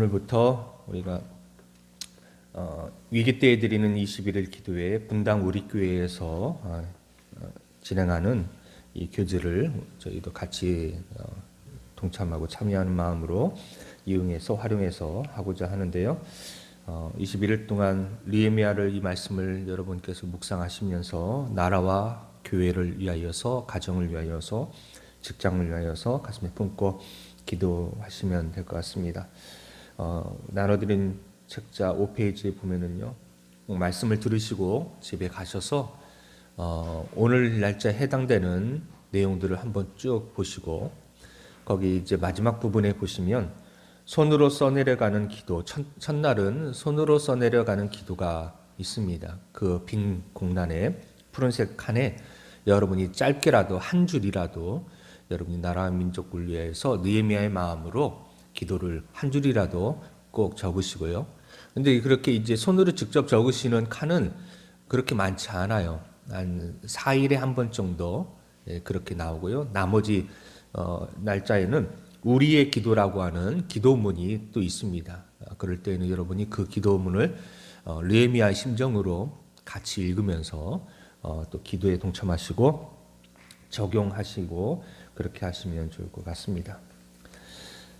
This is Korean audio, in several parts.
오늘부터 우리가 위기 때에 드리는 21일 기도회 분당 우리 교회에서 진행하는 이 교제를 저희도 같이 동참하고 참여하는 마음으로 이응해서 활용해서 하고자 하는데요. 21일 동안 느헤미야를 이 말씀을 여러분께서 묵상하시면서 나라와 교회를 위하여서, 가정을 위하여서, 직장을 위하여서 가슴에 품고 기도하시면 될 것 같습니다. 나눠드린 책자 5페이지에 보면은요, 말씀을 들으시고 집에 가셔서 오늘 날짜에 해당되는 내용들을 한번 쭉 보시고, 거기 이제 마지막 부분에 보시면 손으로 써내려가는 기도, 첫날은 손으로 써내려가는 기도가 있습니다. 그 빈 공란에, 푸른색 칸에 여러분이 짧게라도 한 줄이라도 여러분이 나라와 민족을 위해서 느헤미야의 마음으로 기도를 한 줄이라도 꼭 적으시고요. 근데 그렇게 이제 손으로 직접 적으시는 칸은 그렇게 많지 않아요. 한 4일에 한 번 정도 그렇게 나오고요. 나머지 날짜에는 우리의 기도라고 하는 기도문이 또 있습니다. 그럴 때는 여러분이 그 기도문을 느헤미야의 심정으로 같이 읽으면서 또 기도에 동참하시고 적용하시고 그렇게 하시면 좋을 것 같습니다.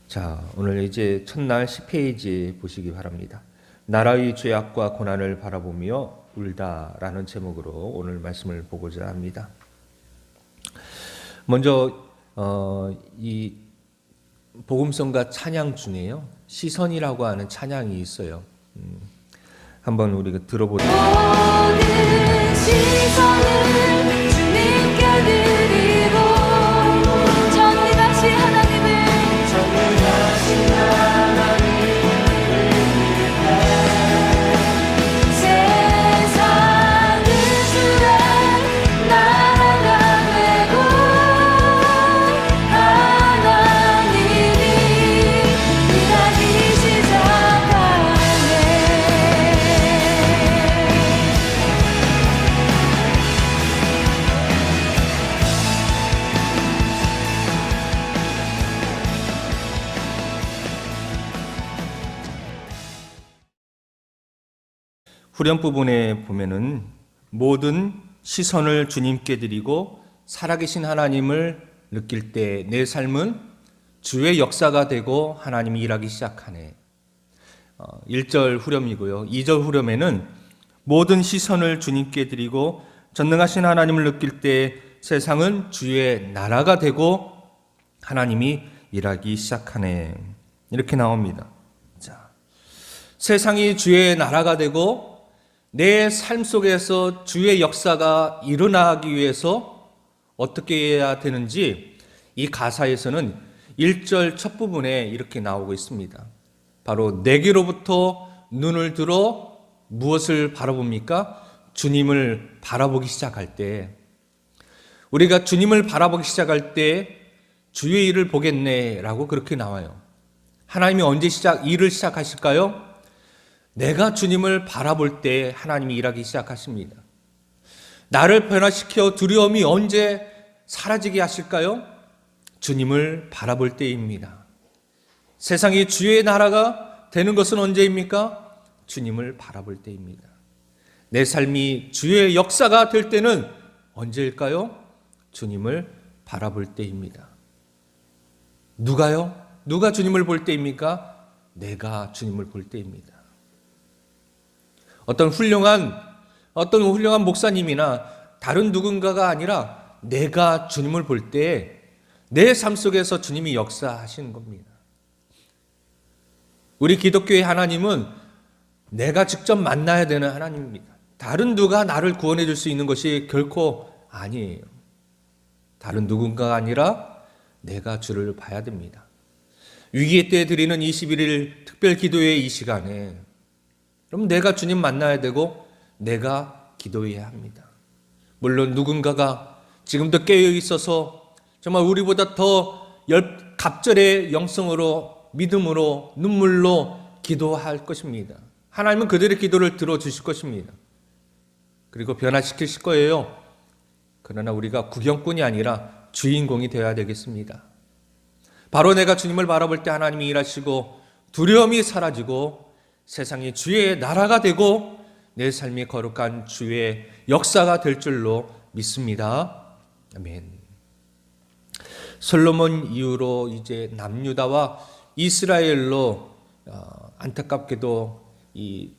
자, 오늘 이제 첫날 10페이지 보시기 바랍니다. 나라의 죄악과 고난을 바라보며 울다라는 제목으로 오늘 말씀을 보고자 합니다. 먼저 이 복음성가 찬양 중에요, 시선이라고 하는 찬양이 있어요. 한번 우리가 들어보죠. 모든 시선을 주님께 드리고 전능하신 하나님을 세상은 주의 나라가 되고 하나님이 일하기 시작하네. 후렴 부분에 보면은 모든 시선을 주님께 드리고 살아계신 하나님을 느낄 때 내 삶은 주의 역사가 되고 하나님이 일하기 시작하네. 1절 후렴이고요. 2절 후렴에는 모든 시선을 주님께 드리고 전능하신 하나님을 느낄 때 세상은 주의 나라가 되고 하나님이 일하기 시작하네. 이렇게 나옵니다. 자, 세상이 주의 나라가 되고 내 삶 속에서 주의 역사가 일어나기 위해서 어떻게 해야 되는지 이 가사에서는 1절 첫 부분에 이렇게 나오고 있습니다. 바로 내게로부터 눈을 들어 무엇을 바라봅니까? 주님을 바라보기 시작할 때, 우리가 주님을 바라보기 시작할 때 주의 일을 보겠네 라고 그렇게 나와요. 하나님이 언제 일을 시작하실까요? 내가 주님을 바라볼 때 하나님이 일하기 시작하십니다. 나를 변화시켜 두려움이 언제 사라지게 하실까요? 주님을 바라볼 때입니다. 세상이 주의 나라가 되는 것은 언제입니까? 주님을 바라볼 때입니다. 내 삶이 주의 역사가 될 때는 언제일까요? 주님을 바라볼 때입니다. 누가요? 누가 주님을 볼 때입니까? 내가 주님을 볼 때입니다. 어떤 훌륭한 목사님이나 다른 누군가가 아니라 내가 주님을 볼 때 내 삶 속에서 주님이 역사하시는 겁니다. 우리 기독교의 하나님은 내가 직접 만나야 되는 하나님입니다. 다른 누가 나를 구원해 줄 수 있는 것이 결코 아니에요. 다른 누군가가 아니라 내가 주를 봐야 됩니다. 위기의 때에 드리는 21일 특별 기도회의 이 시간에 그럼 내가 주님 만나야 되고 내가 기도해야 합니다. 물론 누군가가 지금도 깨어 있어서 정말 우리보다 더 갑절의 영성으로, 믿음으로, 눈물로 기도할 것입니다. 하나님은 그들의 기도를 들어주실 것입니다. 그리고 변화시키실 거예요. 그러나 우리가 구경꾼이 아니라 주인공이 되어야 되겠습니다. 바로 내가 주님을 바라볼 때 하나님이 일하시고 두려움이 사라지고 세상이 주의 나라가 되고 내 삶이 거룩한 주의 역사가 될 줄로 믿습니다. 아멘. 솔로몬 이후로 이제 남유다와 이스라엘로 안타깝게도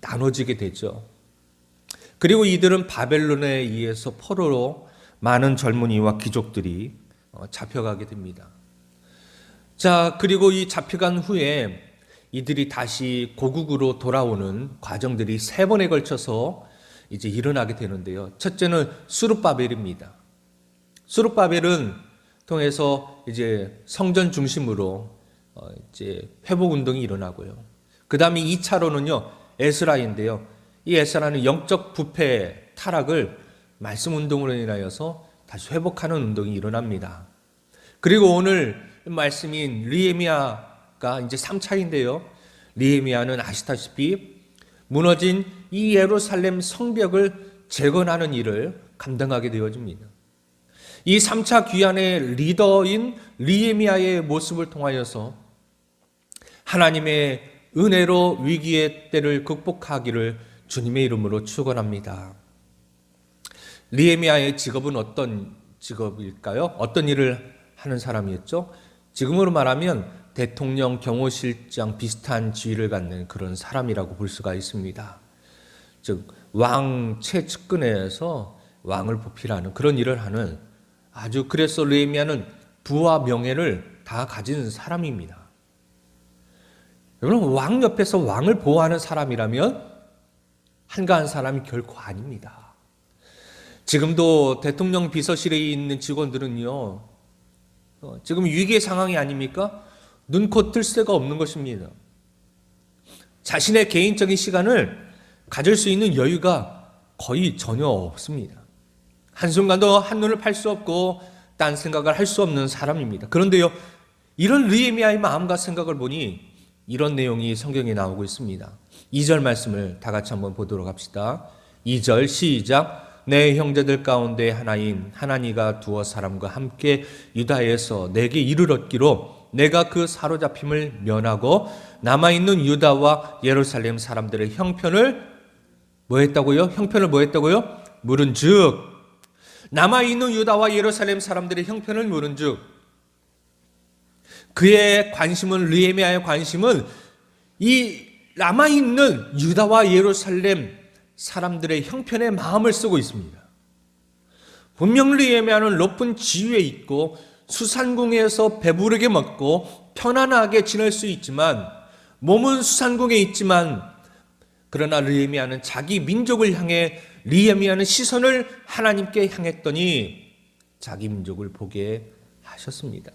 나눠지게 되죠. 그리고 이들은 바벨론에 의해서 포로로 많은 젊은이와 귀족들이 잡혀가게 됩니다. 자, 그리고 이 잡혀간 후에 이들이 다시 고국으로 돌아오는 과정들이 3번에 걸쳐서 이제 일어나게 되는데요. 첫째는 수룹바벨입니다. 수룹바벨은 통해서 이제 성전 중심으로 이제 회복 운동이 일어나고요. 그 다음에 2차로는요, 에스라인데요. 이 에스라는 영적 부패, 타락을 말씀 운동으로 인하여서 다시 회복하는 운동이 일어납니다. 그리고 오늘 말씀인 느헤미야가 이제 3차인데요. 느헤미야는 아시다시피 무너진 이 예루살렘 성벽을 재건하는 일을 감당하게 되어집니다. 이 3차 귀환의 리더인 느헤미야의 모습을 통하여서 하나님의 은혜로 위기의 때를 극복하기를 주님의 이름으로 축원합니다. 느헤미야의 직업은 어떤 직업일까요? 어떤 일을 하는 사람이었죠? 지금으로 말하면 대통령, 경호실장 비슷한 지위를 갖는 그런 사람이라고 볼 수가 있습니다. 즉 왕 최측근에서 왕을 보필하는 그런 일을 하는 아주, 그래서 느헤미야는 부와 명예를 다 가진 사람입니다. 여러분, 왕 옆에서 왕을 보호하는 사람이라면 한가한 사람이 결코 아닙니다. 지금도 대통령 비서실에 있는 직원들은요, 지금 위기의 상황이 아닙니까? 눈코 뜰 새가 없는 것입니다. 자신의 개인적인 시간을 가질 수 있는 여유가 거의 전혀 없습니다. 한순간도 한눈을 팔 수 없고 딴 생각을 할 수 없는 사람입니다. 그런데요, 이런 느헤미야의 마음과 생각을 보니 이런 내용이 성경에 나오고 있습니다. 2절 말씀을 다 같이 한번 보도록 합시다. 2절 시작. 내 형제들 가운데 하나인 하나니가 두어 사람과 함께 유다에서 내게 이를 얻기로 내가 그 사로잡힘을 면하고 남아있는 유다와 예루살렘 사람들의 형편을 뭐 했다고요? 형편을 뭐 했다고요? 물은즉, 남아있는 유다와 예루살렘 사람들의 형편을 물은즉, 그의 관심은, 느헤미야의 관심은 이 남아있는 유다와 예루살렘 사람들의 형편에 마음을 쓰고 있습니다. 분명 느헤미야는 높은 지위에 있고 수산궁에서 배부르게 먹고 편안하게 지낼 수 있지만, 몸은 수산궁에 있지만, 그러나 느헤미야는 자기 민족을 향해, 느헤미야는 시선을 하나님께 향했더니 자기 민족을 보게 하셨습니다.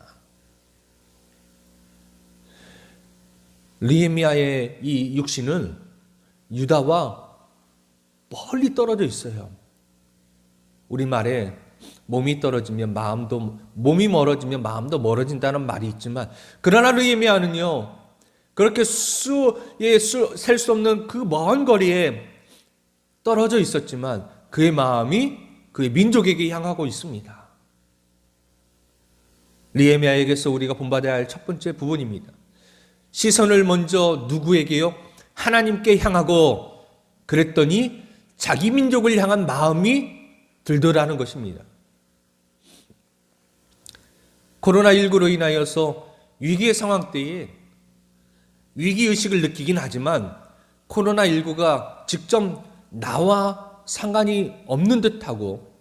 느헤미야의 이 육신은 유다와 멀리 떨어져 있어요. 우리말에 몸이 떨어지면 몸이 멀어지면 마음도 멀어진다는 말이 있지만, 그러나 느헤미야는요, 그렇게 셀 수 없는 그 먼 거리에 떨어져 있었지만 그의 마음이 그의 민족에게 향하고 있습니다. 느헤미야에게서 우리가 본받아야 할 첫 번째 부분입니다. 시선을 먼저 누구에게요? 하나님께 향하고, 그랬더니 자기 민족을 향한 마음이 들더라는 것입니다. 코로나19로 인하여서 위기의 상황 때에 위기의식을 느끼긴 하지만 코로나19가 직접 나와 상관이 없는 듯하고,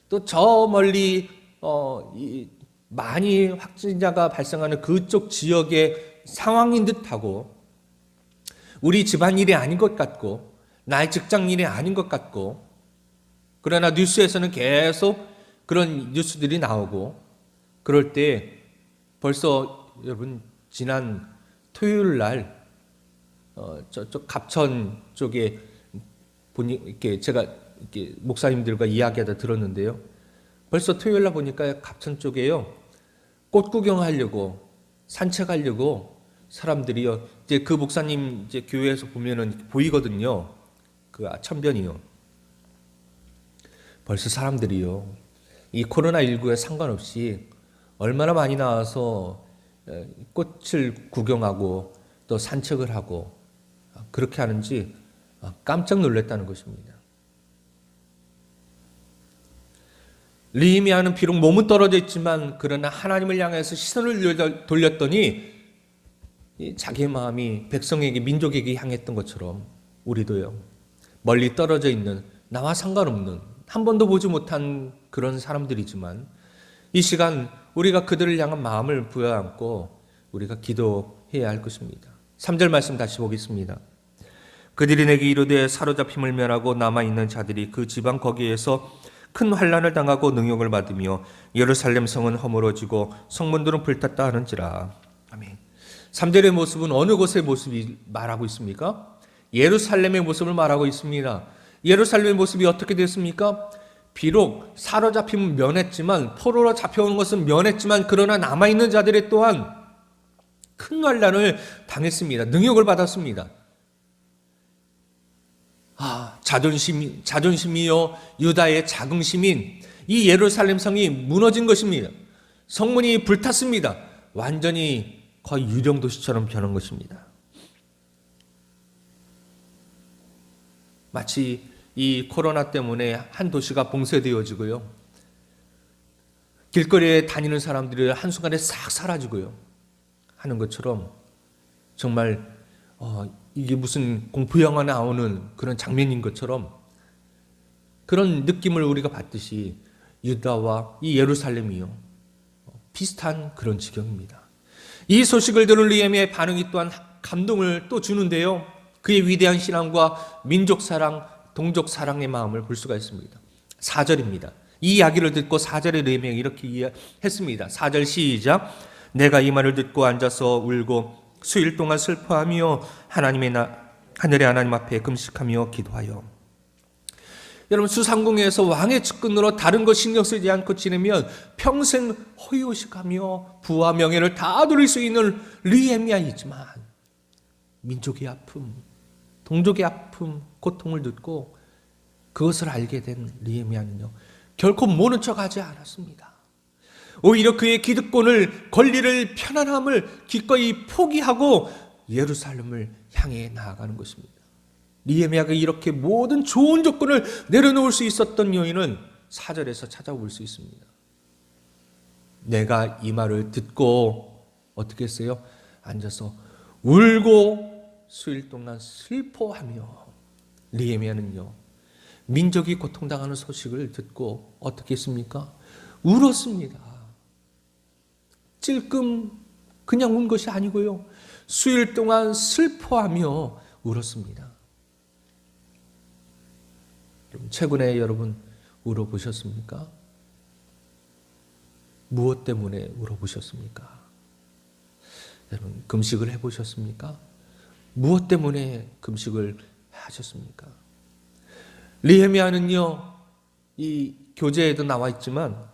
또 저 멀리 많이 확진자가 발생하는 그쪽 지역의 상황인 듯하고, 우리 집안일이 아닌 것 같고 나의 직장일이 아닌 것 같고, 그러나 뉴스에서는 계속 그런 뉴스들이 나오고, 그럴 때 벌써 여러분, 지난 토요일 날 저쪽 갑천 쪽에 보니 이렇게 제가 이렇게 목사님들과 이야기하다 들었는데요. 벌써 토요일 날 보니까 갑천 쪽에요, 꽃 구경하려고 산책하려고 사람들이요, 이제 그 목사님 이제 교회에서 보면은 보이거든요. 그 천변이요. 벌써 사람들이요, 이 코로나19에 상관없이 얼마나 많이 나와서 꽃을 구경하고 또 산책을 하고 그렇게 하는지 깜짝 놀랐다는 것입니다. 느헤미야는 비록 몸은 떨어져 있지만 그러나 하나님을 향해서 시선을 돌렸더니 자기의 마음이 백성에게, 민족에게 향했던 것처럼 우리도요, 멀리 떨어져 있는, 나와 상관없는, 한 번도 보지 못한 그런 사람들이지만 이 시간 우리가 그들을 향한 마음을 부여안고 우리가 기도해야 할 것입니다. 3절 말씀 다시 보겠습니다. 그들이 내게 이르되 사로잡힘을 면하고 남아있는 자들이 그 지방 거기에서 큰 환난을 당하고 능욕을 받으며 예루살렘 성은 허물어지고 성문들은 불탔다 하는지라. 아멘. 3절의 모습은 어느 곳의 모습이 말하고 있습니까? 예루살렘의 모습을 말하고 있습니다. 예루살렘의 모습이 어떻게 됐습니까? 비록 사로잡힘은 면했지만, 포로로 잡혀오는 것은 면했지만, 그러나 남아있는 자들이 또한 큰 환난을 당했습니다. 능욕을 받았습니다. 자존심이요 유다의 자긍심인 이 예루살렘 성이 무너진 것입니다. 성문이 불탔습니다. 완전히 거의 유령도시처럼 변한 것입니다. 마치 이 코로나 때문에 한 도시가 봉쇄되어지고요, 길거리에 다니는 사람들이 한순간에 싹 사라지고요 하는 것처럼, 정말 이게 무슨 공포영화 나오는 그런 장면인 것처럼 그런 느낌을 우리가 받듯이 유다와 이 예루살렘이요 비슷한 그런 지경입니다. 이 소식을 들은 느헤미야의 반응이 또한 감동을 또 주는데요, 그의 위대한 신앙과 민족사랑, 동족사랑의 마음을 볼 수가 있습니다. 4절입니다. 이 이야기를 듣고 4절의 느헤미야가 이렇게 이해했습니다. 4절 시작. 내가 이 말을 듣고 앉아서 울고 수일 동안 슬퍼하며 하늘의 하나님 앞에 금식하며 기도하여. 여러분, 수상궁에서 왕의 측근으로 다른 것 신경 쓰지 않고 지내면 평생 호의호식하며 부와 명예를 다 누릴 수 있는 느헤미야이지만 민족의 아픔, 동족의 아픔, 고통을 듣고 그것을 알게 된 느헤미야는요 결코 모른 척하지 않았습니다. 오히려 그의 기득권을, 권리를, 편안함을 기꺼이 포기하고 예루살렘을 향해 나아가는 것입니다. 느헤미야가 이렇게 모든 좋은 조건을 내려놓을 수 있었던 요인은 4절에서 찾아볼 수 있습니다. 내가 이 말을 듣고 어떻게 했어요? 앉아서 울고 수일 동안 슬퍼하며. 느헤미야는요 민족이 고통당하는 소식을 듣고 어떻게 했습니까? 울었습니다. 찔끔 그냥 운 것이 아니고요, 수일 동안 슬퍼하며 울었습니다. 최근에 여러분 울어보셨습니까? 무엇 때문에 울어보셨습니까? 여러분 금식을 해보셨습니까? 무엇 때문에 금식을 하셨습니까? 느헤미야는요 이 교재에도 나와 있지만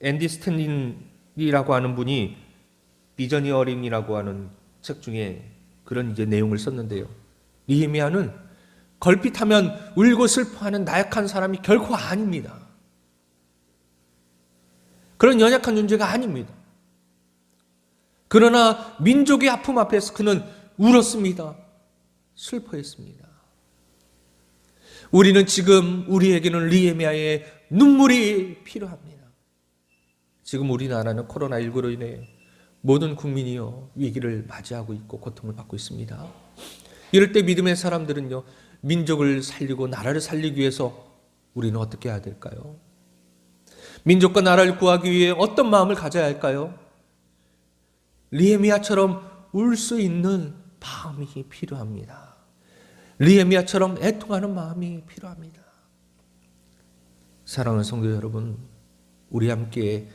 앤디 스탠린이라고 하는 분이 비저니어링이라고 하는 책 중에 그런 이제 내용을 썼는데요, 느헤미야는 걸핏하면 울고 슬퍼하는 나약한 사람이 결코 아닙니다. 그런 연약한 존재가 아닙니다. 그러나 민족의 아픔 앞에서 그는 울었습니다. 슬퍼했습니다. 우리는 지금, 우리에게는 느헤미야의 눈물이 필요합니다. 지금 우리나라는 코로나19로 인해 모든 국민이요 위기를 맞이하고 있고 고통을 받고 있습니다. 이럴 때 믿음의 사람들은요 민족을 살리고 나라를 살리기 위해서 우리는 어떻게 해야 될까요? 민족과 나라를 구하기 위해 어떤 마음을 가져야 할까요? 느헤미야처럼 울 수 있는 마음이 필요합니다. 느헤미야처럼 애통하는 마음이 필요합니다. 사랑하는 성도 여러분, 우리 함께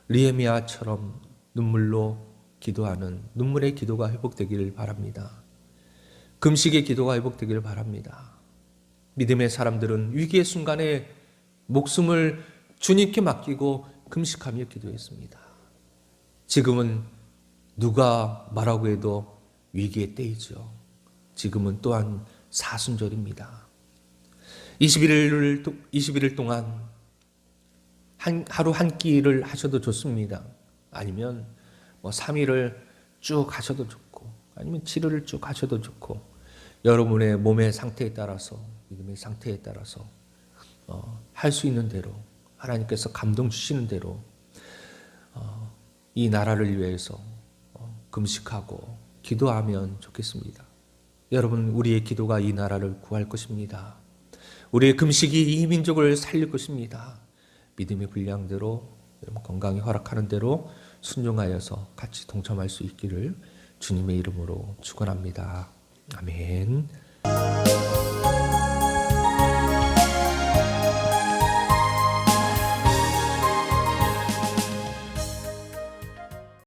느헤미야처럼 눈물로 기도하는 눈물의 기도가 회복되기를 바랍니다. 금식의 기도가 회복되기를 바랍니다. 믿음의 사람들은 위기의 순간에 목숨을 주님께 맡기고 금식하며 기도했습니다. 지금은 누가 말하고 해도 위기의 때이죠. 지금은 또한 사순절입니다. 21일 동안 하루 한 끼를 하셔도 좋습니다. 아니면 3일을 쭉 하셔도 좋고 아니면 치료를 쭉 하셔도 좋고, 여러분의 몸의 상태에 따라서, 믿음의 상태에 따라서 할 수 있는 대로, 하나님께서 감동 주시는 대로 이 나라를 위해서 금식하고 기도하면 좋겠습니다. 여러분, 우리의 기도가 이 나라를 구할 것입니다. 우리의 금식이 이 민족을 살릴 것입니다. 믿음의 분량대로, 여러분 건강이 허락하는 대로 순종하여서 같이 동참할 수 있기를 주님의 이름으로 축원합니다. 아멘.